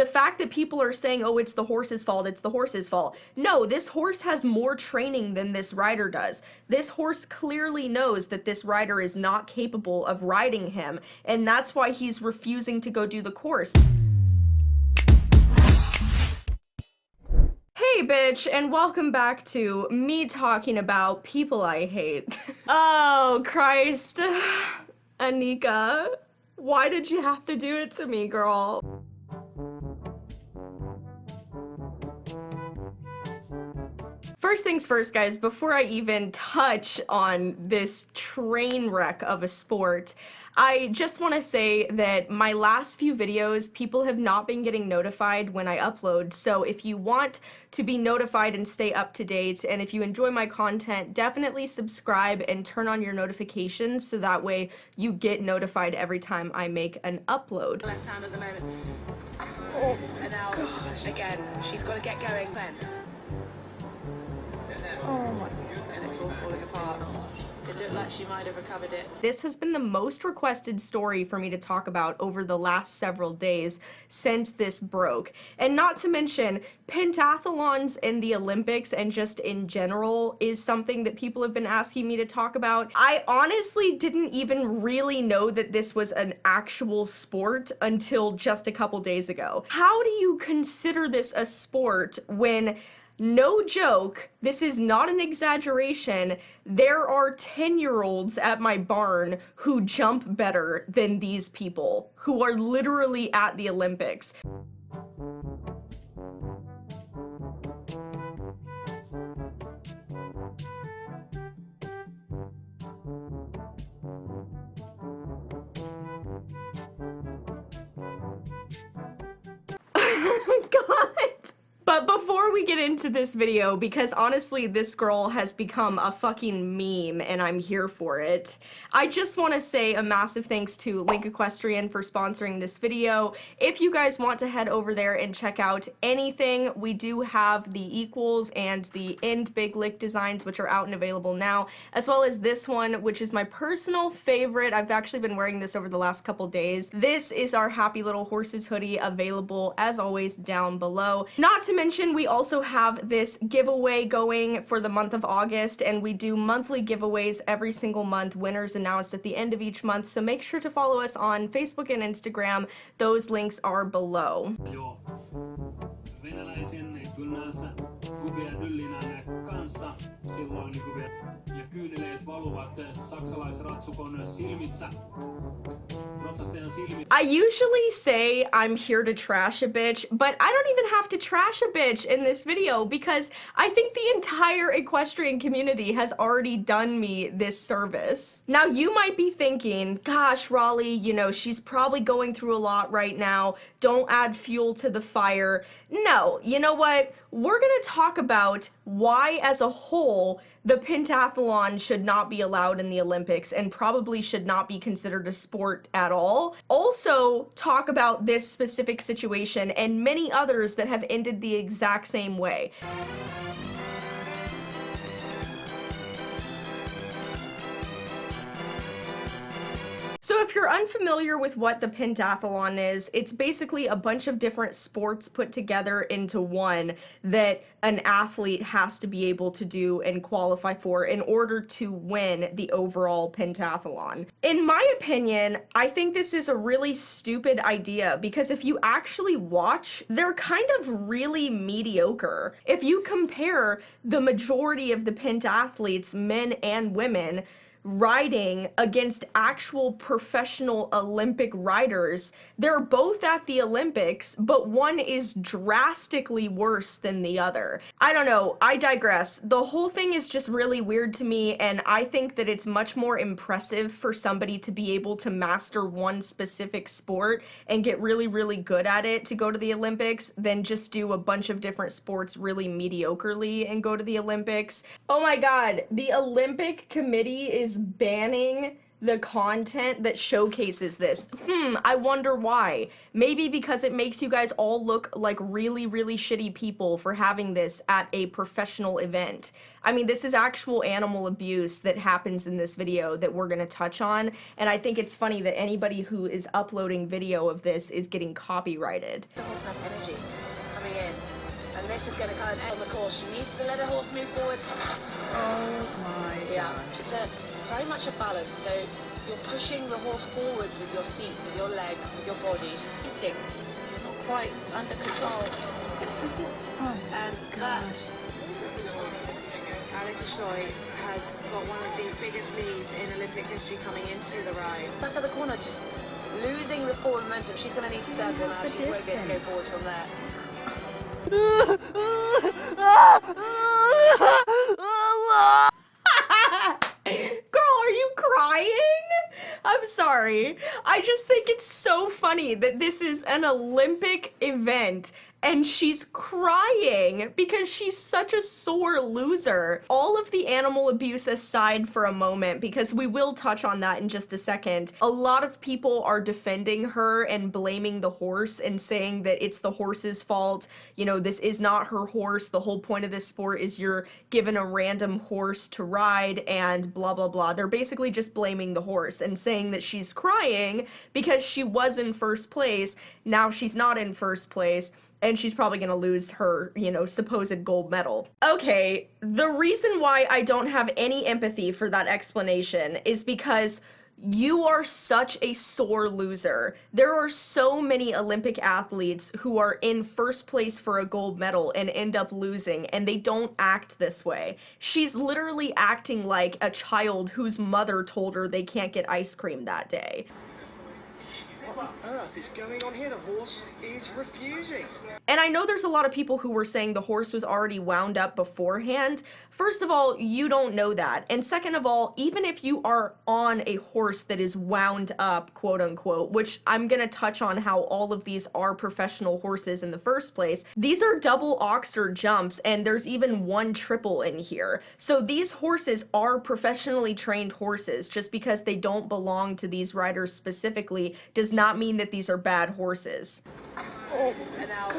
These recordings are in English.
The fact that people are saying, oh, it's the horse's fault, it's the horse's fault. No, this horse has more training than this rider does. This horse clearly knows that this rider is not capable of riding him, and that's why he's refusing to go do the course. Hey bitch, and welcome back to me talking about people I hate. Oh Christ. Anika, why did you have to do it to me, girl? First things first, guys, before I even touch on this train wreck of a sport, I just want to say that my last few videos, people have not been getting notified when I upload, so if you want to be notified and stay up to date, and if you enjoy my content, definitely subscribe and turn on your notifications so that way you get notified every time I make an upload. Left hand at the moment. Oh, and now, gosh. Again, she's got to get going. Fence. Oh my. And it's all falling apart. It looked like she might have recovered it. This has been the most requested story for me to talk about over the last several days since this broke. And not to mention, pentathlons in the Olympics and just in general is something that people have been asking me to talk about. I honestly didn't even really know that this was an actual sport until just a couple days ago. How do you consider this a sport when, no joke, this is not an exaggeration, there are 10-year-olds at my barn who jump better than these people, who are literally at the Olympics. Oh my god! But before we get into this video, because honestly this girl has become a fucking meme and I'm here for it, I just want to say a massive thanks to Equestrian for sponsoring this video. If you guys want to head over there and check out anything, we do have the equals and the end big lick designs, which are out and available now, as well as this one, which is my personal favorite. I've actually been wearing this over the last couple days. This is our Happy Little Horses hoodie, available as always down below. Not to mention, we also have this giveaway going for the month of August, and we do monthly giveaways every single month, winners announced at the end of each month, so make sure to follow us on Facebook and Instagram. Those links are below. I usually say I'm here to trash a bitch, but I don't even have to trash a bitch in this video because I think the entire equestrian community has already done me this service. Now you might be thinking, gosh, Raleigh, you know, she's probably going through a lot right now. Don't add fuel to the fire. No, you know what? We're gonna talk about why as a whole the pentathlon should not be allowed in the Olympics and probably should not be considered a sport at all. Also talk about this specific situation and many others that have ended the exact same way. So if you're unfamiliar with what the pentathlon is, it's basically a bunch of different sports put together into one that an athlete has to be able to do and qualify for in order to win the overall pentathlon. In my opinion, I think this is a really stupid idea because if you actually watch, they're kind of really mediocre. If you compare the majority of the pentathletes, men and women, riding against actual professional Olympic riders, they're both at the Olympics, but one is drastically worse than the other. I don't know, I digress. The whole thing is just really weird to me, and I think that it's much more impressive for somebody to be able to master one specific sport and get really, really good at it to go to the Olympics than just do a bunch of different sports really mediocrely and go to the Olympics. Oh my god, the Olympic Committee is banning the content that showcases this. I wonder why. Maybe because it makes you guys all look like really, really shitty people for having this at a professional event. I mean, this is actual animal abuse that happens in this video that we're gonna touch on, and I think it's funny that anybody who is uploading video of this is getting copyrighted. The horse has energy coming in, and this is going to kind of end on the course. She needs to let her horse move forwards. Oh my Yeah, gosh. it's very much a balance. So you're pushing the horse forwards with your seat, with your legs, with your body. Eating, not quite under control. Oh And that, Alec Shoy has got one of the biggest leads in Olympic history coming into the ride. Back at the corner, just losing the forward momentum. She's going to need to circle now. She won't be able to go forwards from there. Girl, are you crying? I'm sorry. I just think it's so funny that this is an Olympic event and she's crying because she's such a sore loser. All of the animal abuse aside for a moment, because we will touch on that in just a second, a lot of people are defending her and blaming the horse and saying that it's the horse's fault. You know, this is not her horse. The whole point of this sport is you're given a random horse to ride and blah, blah, blah. They're basically just blaming the horse and saying that she's crying because she was in first place. Now she's not in first place, and she's probably gonna lose her, you know, supposed gold medal. Okay, the reason why I don't have any empathy for that explanation is because you are such a sore loser. There are so many Olympic athletes who are in first place for a gold medal and end up losing, and they don't act this way. She's literally acting like a child whose mother told her they can't get ice cream that day. What on earth is going on here? The horse is refusing. And I know there's a lot of people who were saying the horse was already wound up beforehand. First of all, you don't know that. And second of all, even if you are on a horse that is wound up, quote unquote, which I'm gonna touch on how all of these are professional horses in the first place, these are double oxer jumps, and there's even one triple in here. So these horses are professionally trained horses. Just because they don't belong to these riders specifically does not mean that these are bad horses. And now,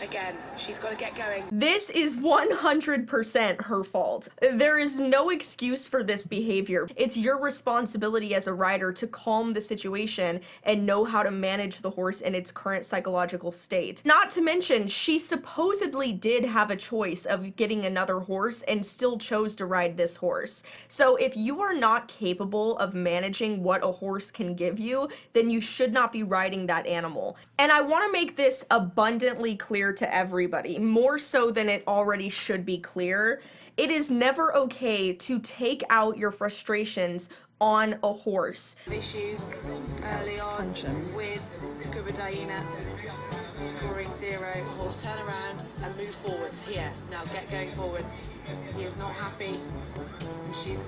again, she's got to get going. This is 100% her fault. There is no excuse for this behavior. It's your responsibility as a rider to calm the situation and know how to manage the horse in its current psychological state. Not to mention, she supposedly did have a choice of getting another horse and still chose to ride this horse. So if you are not capable of managing what a horse can give you, then you should not be riding that animal. And I want to make this abundantly clear to everybody, more so than it already should be clear. It is never okay to take out your frustrations on a horse. Issues early on with Kubadayina scoring 0. Horse turn around and move forwards here. Now get going forwards. He is not happy. She's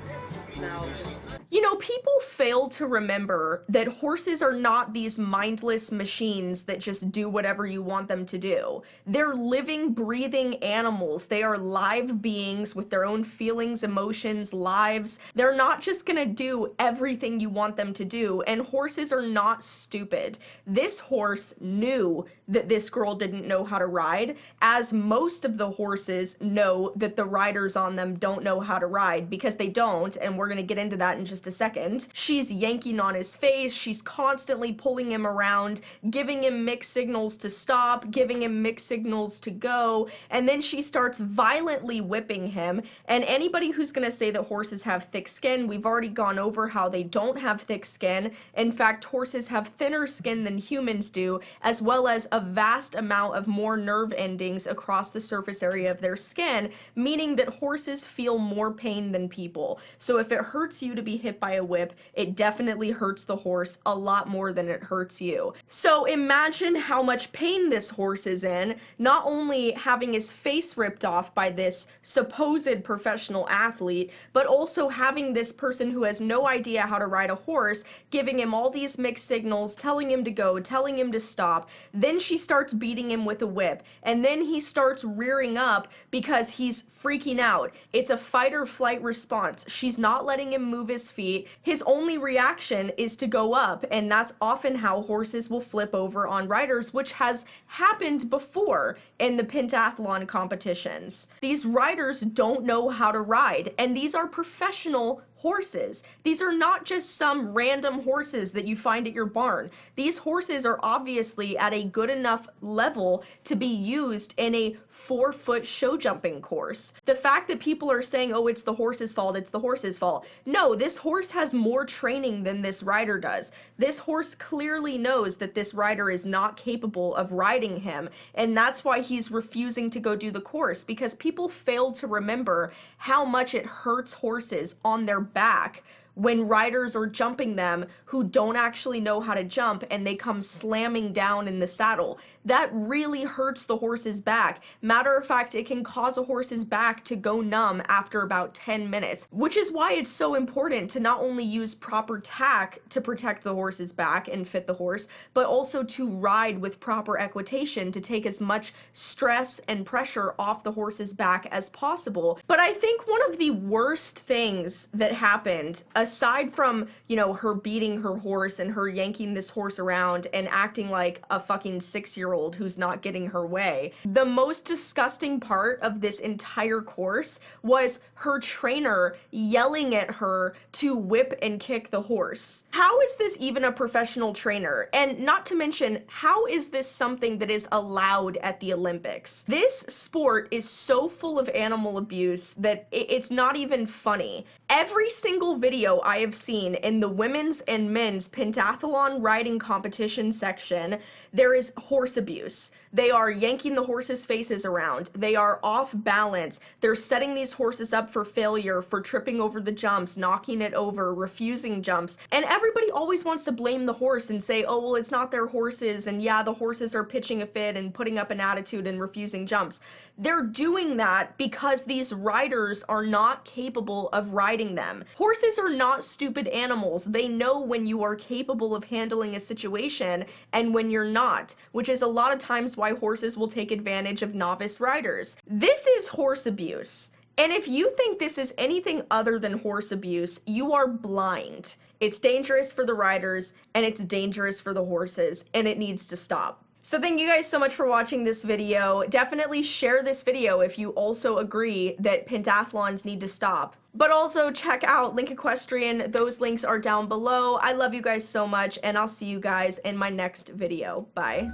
now just... You know, people fail to remember that horses are not these mindless machines that just do whatever you want them to do. They're living, breathing animals. They are live beings with their own feelings, emotions, lives. They're not just gonna do everything you want them to do, and horses are not stupid. This horse knew that this girl didn't know how to ride, as most of the horses know that the riders on them don't know how to ride, because they don't, and we're gonna get into that in just a second. She's yanking on his face, she's constantly pulling him around, giving him mixed signals to stop, giving him mixed signals to go, and then she starts violently whipping him. And anybody who's gonna say that horses have thick skin, we've already gone over how they don't have thick skin. In fact, horses have thinner skin than humans do, as well as a vast amount of more nerve endings across the surface area of their skin, meaning that horses feel more pain than people. So if it hurts you to be hit by a whip, it definitely hurts the horse a lot more than it hurts you. So imagine how much pain this horse is in, not only having his face ripped off by this supposed professional athlete, but also having this person who has no idea how to ride a horse giving him all these mixed signals, telling him to go, telling him to stop. Then she starts beating him with a whip, and then he starts rearing up because he's freaking out. It's a fight or flight response. She's not letting him move his feet. straight, his only reaction is to go up, and that's often how horses will flip over on riders, which has happened before in the pentathlon competitions. These riders don't know how to ride, and these are professional horses. These are not just some random horses that you find at your barn. These horses are obviously at a good enough level to be used in a 4-foot show jumping course. The fact that people are saying, oh, it's the horse's fault, it's the horse's fault. No, this horse has more training than this rider does. This horse clearly knows that this rider is not capable of riding him, and that's why he's refusing to go do the course, because people fail to remember how much it hurts horses on their back when riders are jumping them who don't actually know how to jump and they come slamming down in the saddle. That really hurts the horse's back. Matter of fact, it can cause a horse's back to go numb after about 10 minutes, which is why it's so important to not only use proper tack to protect the horse's back and fit the horse, but also to ride with proper equitation to take as much stress and pressure off the horse's back as possible. But I think one of the worst things that happened, aside from, you know, her beating her horse and her yanking this horse around and acting like a fucking 6-year-old who's not getting her way, the most disgusting part of this entire course was her trainer yelling at her to whip and kick the horse. How is this even a professional trainer? And not to mention, how is this something that is allowed at the Olympics? This sport is so full of animal abuse that it's not even funny. Every single video I have seen in the women's and men's pentathlon riding competition section, there is horse abuse. They are yanking the horses' faces around. They are off balance. They're setting these horses up for failure, for tripping over the jumps, knocking it over, refusing jumps. And everybody always wants to blame the horse and say, oh, well, it's not their horses. And yeah, the horses are pitching a fit and putting up an attitude and refusing jumps. They're doing that because these riders are not capable of riding them. Horses are not stupid animals. They know when you are capable of handling a situation and when you're not, which is a lot of times why horses will take advantage of novice riders. This is horse abuse. And if you think this is anything other than horse abuse, you are blind. It's dangerous for the riders and it's dangerous for the horses, and it needs to stop. So thank you guys so much for watching this video. Definitely share this video if you also agree that pentathlons need to stop. But also check out Link Equestrian. Those links are down below. I love you guys so much, and I'll see you guys in my next video. Bye.